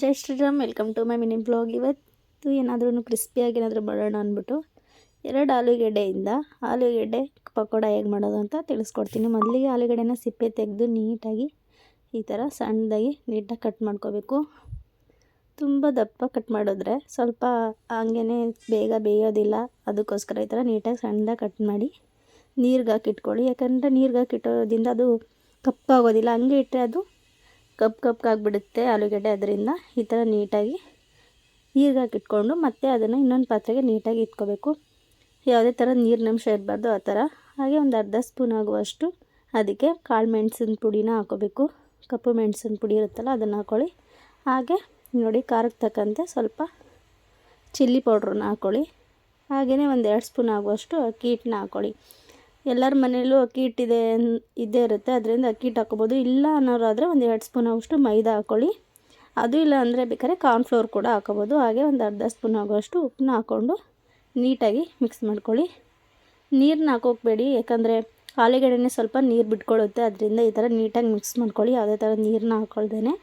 Jai Shriram. Welcome to my mini blog. ಇವತ್ತು ಏನಾದ್ರೂ ಕ್ರಿಸ್ಪಿಯಾಗಿ ಏನಾದರೂ ಮಾಡೋಣ ಅಂದ್ಬಿಟ್ಟು 2 ಆಲೂಗೆಡ್ಡೆಯಿಂದ ಆಲೂಗೆಡ್ಡೆ ಪಕೋಡ ಹೇಗೆ ಮಾಡೋದು ಅಂತ ತಿಳಿಸ್ಕೊಡ್ತೀನಿ. ಮೊದಲಿಗೆ ಆಲೂಗೆಡ್ಡೆನ ಸಿಪ್ಪೆ ತೆಗೆದು ನೀಟಾಗಿ ಈ ಥರ ಸಣ್ಣದಾಗಿ ನೀಟಾಗಿ ಕಟ್ ಮಾಡ್ಕೋಬೇಕು. ತುಂಬ ದಪ್ಪ ಕಟ್ ಮಾಡಿದ್ರೆ ಸ್ವಲ್ಪ ಹಂಗೇ ಬೇಗ ಬೇಯೋದಿಲ್ಲ. ಅದಕ್ಕೋಸ್ಕರ ಈ ಥರ ನೀಟಾಗಿ ಸಣ್ಣದಾಗಿ ಕಟ್ ಮಾಡಿ ನೀರಿಗೆ ಹಾಕಿಟ್ಕೊಳ್ಳಿ. ಯಾಕಂದರೆ ನೀರಿಗೆ ಹಾಕಿಟ್ಟೋದ್ರಿಂದ ಅದು ಕಪ್ಪಾಗೋದಿಲ್ಲ. ಹಂಗೆ ಇಟ್ಟರೆ ಅದು ಕಪ್ಪಾಗಿಬಿಡುತ್ತೆ ಆಲೂಗೆಡ್ಡೆ. ಅದರಿಂದ ಈ ಥರ ನೀಟಾಗಿ ನೀರಿಗೆ ಹಾಕಿಟ್ಕೊಂಡು ಮತ್ತೆ ಅದನ್ನು ಇನ್ನೊಂದು ಪಾತ್ರೆಗೆ ನೀಟಾಗಿ ಇಟ್ಕೋಬೇಕು. ಯಾವುದೇ ಥರ ನೀರಿನಂಶ ಇರಬಾರ್ದು ಆ ಥರ. ಹಾಗೆ ಒಂದು ಅರ್ಧ ಸ್ಪೂನ್ ಆಗುವಷ್ಟು ಅದಕ್ಕೆ ಕಾಳು ಮೆಣಸಿನ ಪುಡಿನ ಹಾಕೋಬೇಕು. ಕಪ್ಪು ಮೆಣಸಿನ ಪುಡಿ ಇರುತ್ತಲ್ಲ ಅದನ್ನು ಹಾಕ್ಕೊಳ್ಳಿ. ಹಾಗೆ ನೋಡಿ ಖಾರಕ್ಕೆ ತಕ್ಕಂತೆ ಸ್ವಲ್ಪ ಚಿಲ್ಲಿ ಪೌಡ್ರನ್ನ ಹಾಕ್ಕೊಳ್ಳಿ. ಹಾಗೆಯೇ ಒಂದು 2 ಸ್ಪೂನ್ ಆಗುವಷ್ಟು ಅಕ್ಕಿ ಹಿಟ್ಟನ್ನ ಹಾಕ್ಕೊಳ್ಳಿ. ಎಲ್ಲರ ಮನೆಯಲ್ಲೂ ಅಕ್ಕಿ ಹಿಟ್ಟಿದೆ ಇದ್ದೇ ಇರುತ್ತೆ, ಅದರಿಂದ ಅಕ್ಕಿ ಹಿಟ್ಟು ಹಾಕ್ಕೋಬೋದು. ಇಲ್ಲ ಅನ್ನೋರಾದರೆ ಒಂದು 2 ಸ್ಪೂನ್ ಆಗುವಷ್ಟು ಮೈದಾ ಹಾಕ್ಕೊಳ್ಳಿ. ಅದು ಇಲ್ಲ ಅಂದರೆ ಬೇಕಾದ್ರೆ ಕಾರ್ನ್ಫ್ಲೋರ್ ಕೂಡ ಹಾಕೋಬೋದು. ಹಾಗೆ ಒಂದು ಅರ್ಧ ಸ್ಪೂನ್ ಆಗುವಷ್ಟು ಉಪ್ಪನ್ನ ಹಾಕ್ಕೊಂಡು ನೀಟಾಗಿ ಮಿಕ್ಸ್ ಮಾಡ್ಕೊಳ್ಳಿ. ನೀರನ್ನ ಹಾಕೋಕ್ಬೇಡಿ, ಯಾಕಂದರೆ ಆಲೂಗೆಡ್ಡೆನೇ ಸ್ವಲ್ಪ ನೀರು ಬಿಟ್ಕೊಳ್ಳುತ್ತೆ. ಅದರಿಂದ ಈ ಥರ ನೀಟಾಗಿ ಮಿಕ್ಸ್ ಮಾಡ್ಕೊಳ್ಳಿ. ಯಾವುದೇ ಥರ ನೀರನ್ನ ಹಾಕ್ಕೊಳ್ದೇನೆ.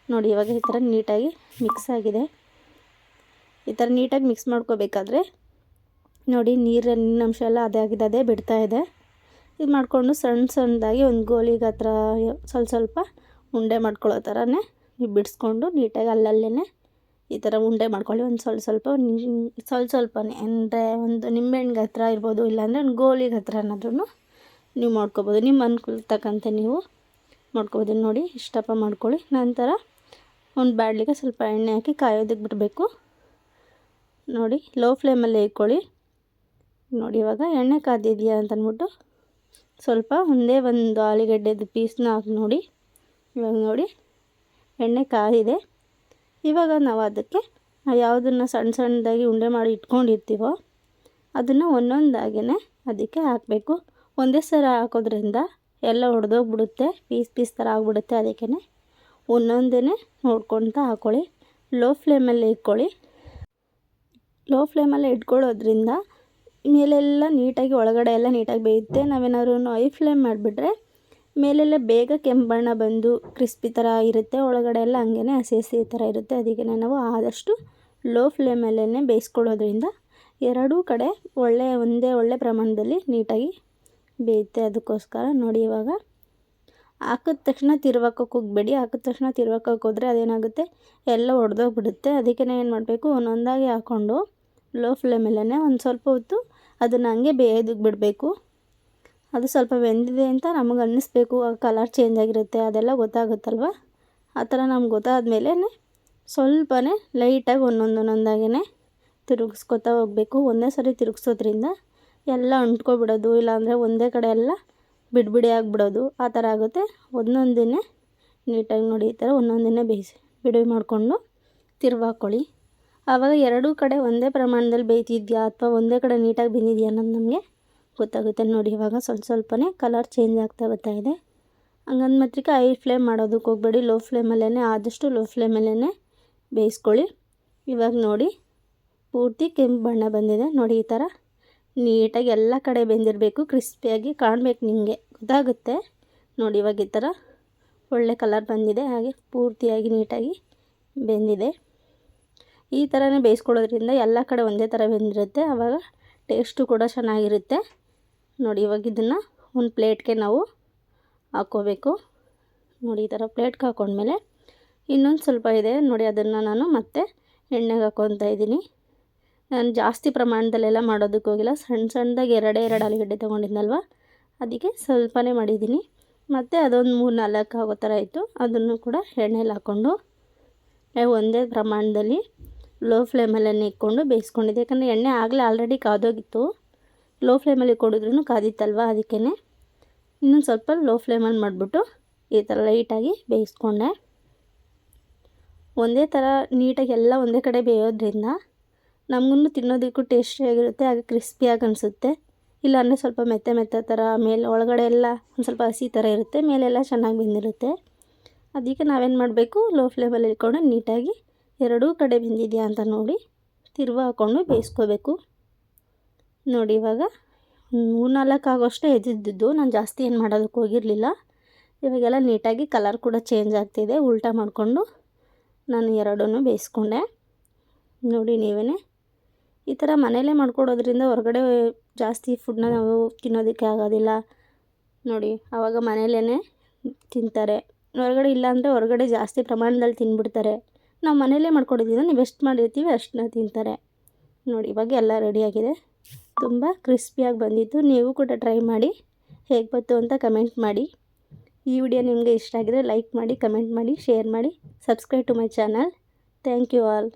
ನೋಡಿ ಇವಾಗ ಈ ಥರ ನೀಟಾಗಿ ಮಿಕ್ಸ್ ಆಗಿದೆ. ಈ ಥರ ನೀಟಾಗಿ ಮಿಕ್ಸ್ ಮಾಡ್ಕೋಬೇಕಾದ್ರೆ ನೋಡಿ ನೀರಿನ ಅಂಶ ಎಲ್ಲ ಅದೇ ಬಿಡ್ತಾ ಇದೆ. ಇದು ಮಾಡಿಕೊಂಡು ಸಣ್ಣದಾಗಿ ಒಂದು ಗೋಲಿಗೆ ಹತ್ರ ಸ್ವಲ್ಪ ಉಂಡೆ ಮಾಡ್ಕೊಳ್ಳೋ ಥರನೇ ನೀವು ಬಿಡಿಸ್ಕೊಂಡು ನೀಟಾಗಿ ಅಲ್ಲಲ್ಲೇ ಈ ಥರ ಉಂಡೆ ಮಾಡ್ಕೊಳ್ಳಿ. ಒಂದು ಸ್ವಲ್ಪನೇ ಅಂದರೆ ಒಂದು ನಿಂಬೆಹಣ್ಣಿಗೆ ಹತ್ರ ಇರ್ಬೋದು, ಇಲ್ಲಾಂದರೆ ಒಂದು ಗೋಲಿಗೆ ಹತ್ರ ಏನಾದ್ರೂ ನೀವು ಮಾಡ್ಕೊಬೋದು. ನಿಮ್ಮ ಅನುಕೂಲ ತಕ್ಕಂತೆ ನೀವು ಮಾಡ್ಕೊಬೋದು. ನೋಡಿ ಇಷ್ಟಪ್ಪ ಮಾಡ್ಕೊಳ್ಳಿ. ನಂತರ ಒಂದು ಬಾಣಲಿಗೆ ಸ್ವಲ್ಪ ಎಣ್ಣೆ ಹಾಕಿ ಕಾಯೋದಕ್ಕೆ ಬಿಡಬೇಕು. ನೋಡಿ ಲೋ ಫ್ಲೇಮಲ್ಲೇ ಇಟ್ಕೊಳ್ಳಿ. ನೋಡಿ ಇವಾಗ ಎಣ್ಣೆ ಕಾದಿದೆಯಾ ಅಂತ ಅಂದ್ಬಿಟ್ಟು ಸ್ವಲ್ಪ ಒಂದೇ ಒಂದು ಆಲೂಗೆಡ್ಡೆದು ಪೀಸ್ನ ಹಾಕಿ ನೋಡಿ. ಇವಾಗ ನೋಡಿ ಎಣ್ಣೆ ಕಾದಿದೆ. ಇವಾಗ ನಾವು ಅದಕ್ಕೆ ಯಾವುದನ್ನು ಸಣ್ಣದಾಗಿ ಉಂಡೆ ಮಾಡಿ ಇಟ್ಕೊಂಡಿರ್ತೀವೋ ಅದನ್ನು ಒಂದೊಂದಾಗೇ ಅದಕ್ಕೆ ಹಾಕಬೇಕು. ಒಂದೇ ಸಲ ಹಾಕೋದ್ರಿಂದ ಎಲ್ಲ ಒಡೆದೋಗ್ಬಿಡುತ್ತೆ, ಪೀಸ್ ಥರ ಆಗಿಬಿಡುತ್ತೆ. ಅದಕ್ಕೇ ಒಂದೊಂದೇ ನೋಡ್ಕೊತ ಹಾಕ್ಕೊಳ್ಳಿ. ಲೋ ಫ್ಲೇಮಲ್ಲೇ ಇಟ್ಕೊಳ್ಳಿ. ಲೋ ಫ್ಲೇಮಲ್ಲೇ ಇಟ್ಕೊಳ್ಳೋದ್ರಿಂದ ಮೇಲೆಲ್ಲ ನೀಟಾಗಿ ಒಳಗಡೆ ಎಲ್ಲ ನೀಟಾಗಿ ಬೇಯುತ್ತೆ. ನಾವೇನಾದ್ರೂ ಹೈ ಫ್ಲೇಮ್ ಮಾಡಿಬಿಟ್ರೆ ಮೇಲೆಲ್ಲ ಬೇಗ ಕೆಂಪು ಬಣ್ಣ ಬಂದು ಕ್ರಿಸ್ಪಿ ಥರ ಇರುತ್ತೆ, ಒಳಗಡೆ ಎಲ್ಲ ಹಂಗೇ ಹಸಿ ಥರ ಇರುತ್ತೆ. ಅದಕ್ಕೆ ನಾವು ಆದಷ್ಟು ಲೋ ಫ್ಲೇಮಲ್ಲೇ ಬೇಯಿಸ್ಕೊಳ್ಳೋದ್ರಿಂದ ಎರಡೂ ಕಡೆ ಒಳ್ಳೆ ಪ್ರಮಾಣದಲ್ಲಿ ನೀಟಾಗಿ ಬೇಯುತ್ತೆ. ಅದಕ್ಕೋಸ್ಕರ ನೋಡಿ ಇವಾಗ ಹಾಕಿದ ತಕ್ಷಣ ತಿರ್ವಾಕೋಕೆ ಹೋಗಬೇಡಿ. ಹಾಕಿದ ತಕ್ಷಣ ತಿರ್ವಾಕೋಕೆ ಹೋದರೆ ಅದೇನಾಗುತ್ತೆ, ಎಲ್ಲ ಒಡೆದೋಗ್ಬಿಡುತ್ತೆ. ಅದಕ್ಕೆ ಏನು ಮಾಡಬೇಕು, ಒಂದೊಂದಾಗಿ ಹಾಕ್ಕೊಂಡು ಲೋ ಫ್ಲೇಮಲ್ಲೇ ಒಂದು ಸ್ವಲ್ಪ ಹೊತ್ತು ಅದನ್ನು ಹಂಗೆ ಬೇಯೋದಕ್ಕೆ ಬಿಡಬೇಕು. ಅದು ಸ್ವಲ್ಪ ಬೆಂದಿದೆ ಅಂತ ನಮಗೆ ಅನ್ನಿಸ್ಬೇಕು. ಕಲರ್ ಚೇಂಜ್ ಆಗಿರುತ್ತೆ, ಅದೆಲ್ಲ ಗೊತ್ತಾಗುತ್ತಲ್ವ. ಆ ಥರ ನಮ್ಗೆ ಗೊತ್ತಾದ್ಮೇಲೆ ಸ್ವಲ್ಪನೇ ಲೈಟಾಗಿ ಒಂದೊಂದಾಗೇ ತಿರುಗಿಸ್ಕೊತಾ ಹೋಗಬೇಕು. ಒಂದೇ ಸರಿ ತಿರುಗಿಸೋದ್ರಿಂದ ಎಲ್ಲ ಅಂಟ್ಕೊಬಿಡೋದು, ಇಲ್ಲಾಂದರೆ ಒಂದೇ ಕಡೆ ಎಲ್ಲ ಬಿಡಿ ಆಗಿಬಿಡೋದು, ಆ ಥರ ಆಗುತ್ತೆ. ಒಂದೊಂದೇ ನೀಟಾಗಿ ನೋಡಿ ಈ ಥರ ಒಂದೊಂದೇ ಬಿಡಿ ಮಾಡಿಕೊಂಡು ತಿರುವಾಕೊಳ್ಳಿ. ಆವಾಗ ಎರಡೂ ಕಡೆ ಒಂದೇ ಪ್ರಮಾಣದಲ್ಲಿ ಬೇಯ್ತಿದೆಯಾ ಅಥವಾ ಒಂದೇ ಕಡೆ ನೀಟಾಗಿ ಬೆಂದಿದೆಯಾ ಅನ್ನೋದು ನಮಗೆ ಗೊತ್ತಾಗುತ್ತೆ. ನೋಡಿ ಇವಾಗ ಸ್ವಲ್ಪನೇ ಕಲರ್ ಚೇಂಜ್ ಆಗ್ತಾ ಬರ್ತಾಯಿದೆ. ಹಂಗಂದು ಮಾತ್ರಕ್ಕೆ ಹೈ ಫ್ಲೇಮ್ ಮಾಡೋದಕ್ಕೆ ಹೋಗಬೇಡಿ. ಲೋ ಫ್ಲೇಮಲ್ಲೇ ಆದಷ್ಟು ಲೋ ಫ್ಲೇಮಲ್ಲೇ ಬೇಯಿಸ್ಕೊಳ್ಳಿ. ಇವಾಗ ನೋಡಿ ಪೂರ್ತಿ ಕೆಂಪು ಬಣ್ಣ ಬಂದಿದೆ. ನೋಡಿ ಈ ಥರ ನೀಟಾಗಿ ಎಲ್ಲ ಕಡೆ ಬೆಂದಿರಬೇಕು, ಕ್ರಿಸ್ಪಿಯಾಗಿ ಕಾಣಬೇಕು, ನಿಮಗೆ ಗೊತ್ತಾಗುತ್ತೆ. ನೋಡಿ ಇವಾಗ ಈ ಥರ ಒಳ್ಳೆ ಕಲರ್ ಬಂದಿದೆ, ಹಾಗೆ ಪೂರ್ತಿಯಾಗಿ ನೀಟಾಗಿ ಬೆಂದಿದೆ. ಈ ಥರನೇ ಬೇಯಿಸ್ಕೊಳ್ಳೋದ್ರಿಂದ ಎಲ್ಲ ಕಡೆ ಒಂದೇ ಥರ ಬೆಂದಿರುತ್ತೆ. ಆವಾಗ ಟೇಸ್ಟು ಕೂಡ ಚೆನ್ನಾಗಿರುತ್ತೆ. ನೋಡಿ ಇವಾಗ ಇದನ್ನು ಒಂದು ಪ್ಲೇಟ್ಗೆ ನಾವು ಹಾಕ್ಕೋಬೇಕು. ನೋಡಿ ಈ ಥರ ಪ್ಲೇಟ್ಗೆ ಹಾಕ್ಕೊಂಡ್ಮೇಲೆ ಇನ್ನೊಂದು ಸ್ವಲ್ಪ ಇದೆ ನೋಡಿ, ಅದನ್ನು ನಾನು ಮತ್ತೆ ಎಣ್ಣೆಗೆ ಹಾಕ್ಕೊತಾ ಇದ್ದೀನಿ. ನಾನು ಜಾಸ್ತಿ ಪ್ರಮಾಣದಲ್ಲೆಲ್ಲ ಮಾಡೋದಕ್ಕೆ ಹೋಗಿಲ್ಲ. ಸಣ್ಣದಾಗಿ ಎರಡೇ ಆಲೂಗಡ್ಡೆ ತೊಗೊಂಡಿದ್ನಲ್ವ, ಅದಕ್ಕೆ ಸ್ವಲ್ಪನೇ ಮಾಡಿದ್ದೀನಿ. ಮತ್ತು ಅದೊಂದು 3-4 ಆಗೋ ಥರ ಇತ್ತು. ಅದನ್ನು ಕೂಡ ಎಣ್ಣೆಲಿ ಹಾಕ್ಕೊಂಡು ಒಂದೇ ಪ್ರಮಾಣದಲ್ಲಿ ಲೋ ಫ್ಲೇಮಲ್ಲೇ ಇಟ್ಕೊಂಡು ಬೇಯಿಸ್ಕೊಂಡಿದ್ದೆ. ಯಾಕಂದರೆ ಎಣ್ಣೆ ಆಗಲೇ ಆಲ್ರೆಡಿ ಕಾದೋಗಿತ್ತು. ಲೋ ಫ್ಲೇಮಲ್ಲಿ ಕೊಡಿದ್ರೂ ಕಾದಿತ್ತಲ್ವ, ಅದಕ್ಕೇ ಇನ್ನೊಂದು ಸ್ವಲ್ಪ ಲೋ ಫ್ಲೇಮಲ್ಲಿ ಮಾಡಿಬಿಟ್ಟು ಈ ಥರ ಲೈಟಾಗಿ ಬೇಯಿಸ್ಕೊಂಡೆ. ಒಂದೇ ಥರ ನೀಟಾಗಿ ಎಲ್ಲ ಒಂದೇ ಕಡೆ ಬೇಯೋದ್ರಿಂದ ನಮಗೂ ತಿನ್ನೋದಕ್ಕೂ ಟೇಸ್ಟಿಯಾಗಿರುತ್ತೆ, ಹಾಗೆ ಕ್ರಿಸ್ಪಿಯಾಗಿ ಅನಿಸುತ್ತೆ. ಇಲ್ಲಾಂದರೆ ಸ್ವಲ್ಪ ಮೆತ್ತೆ ಥರ ಮೇಲೆ ಒಳಗಡೆ ಎಲ್ಲ ಒಂದು ಸ್ವಲ್ಪ ಹಸಿ ಥರ ಇರುತ್ತೆ, ಮೇಲೆಲ್ಲ ಚೆನ್ನಾಗಿ ಬೆಂದಿರುತ್ತೆ. ಅದಕ್ಕೆ ನಾವೇನು ಮಾಡಬೇಕು, ಲೋ ಫ್ಲೇಮಲ್ಲಿ ಇಟ್ಕೊಂಡು ನೀಟಾಗಿ ಎರಡೂ ಕಡೆ ಬೆಂದಿದೆಯಾ ಅಂತ ನೋಡಿ ಹಾಕ್ಕೊಂಡು ಬೇಯಿಸ್ಕೋಬೇಕು. ನೋಡಿ ಇವಾಗ 3-4 ಆಗೋಷ್ಟೇ ಎದ್ದಿದ್ದು, ನಾನು ಜಾಸ್ತಿ ಏನು ಮಾಡೋದಕ್ಕೆ ಹೋಗಿರಲಿಲ್ಲ. ಇವಾಗೆಲ್ಲ ನೀಟಾಗಿ ಕಲರ್ ಕೂಡ ಚೇಂಜ್ ಆಗ್ತಿದೆ. ಉಲ್ಟಾ ಮಾಡಿಕೊಂಡು ನಾನು ಎರಡನ್ನೂ ಬೇಯಿಸ್ಕೊಂಡೆ. ನೋಡಿ ನೀವೇ ಈ ಥರ ಮನೆಯಲ್ಲೇ ಮಾಡ್ಕೊಡೋದ್ರಿಂದ ಹೊರಗಡೆ ಜಾಸ್ತಿ ಫುಡ್ನ ನಾವು ತಿನ್ನೋದಕ್ಕೆ ಆಗೋದಿಲ್ಲ ನೋಡಿ. ಆವಾಗ ಮನೆಯಲ್ಲೇ ತಿಂತಾರೆ. ಹೊರಗಡೆ ಇಲ್ಲಾಂದರೆ ಹೊರಗಡೆ ಜಾಸ್ತಿ ಪ್ರಮಾಣದಲ್ಲಿ ತಿಂದ್ಬಿಡ್ತಾರೆ. ನಾವು ಮನೆಯಲ್ಲೇ ಮಾಡ್ಕೊಡೋದ್ರಿಂದ ನೀವು ಎಷ್ಟು ಮಾಡಿರ್ತೀವಿ ಅಷ್ಟನ್ನ ತಿಂತಾರೆ ನೋಡಿ. ಇವಾಗ ಎಲ್ಲ ರೆಡಿಯಾಗಿದೆ. ತುಂಬ ಕ್ರಿಸ್ಪಿಯಾಗಿ ಬಂದಿತ್ತು. ನೀವು ಕೂಡ ಟ್ರೈ ಮಾಡಿ ಹೇಗೆ ಬಂತು ಅಂತ ಕಮೆಂಟ್ ಮಾಡಿ. ಈ ವಿಡಿಯೋ ನಿಮಗೆ ಇಷ್ಟ ಆಗಿದ್ರೆ ಲೈಕ್ ಮಾಡಿ, ಕಮೆಂಟ್ ಮಾಡಿ, ಶೇರ್ ಮಾಡಿ, subscribe to my channel. Thank you all.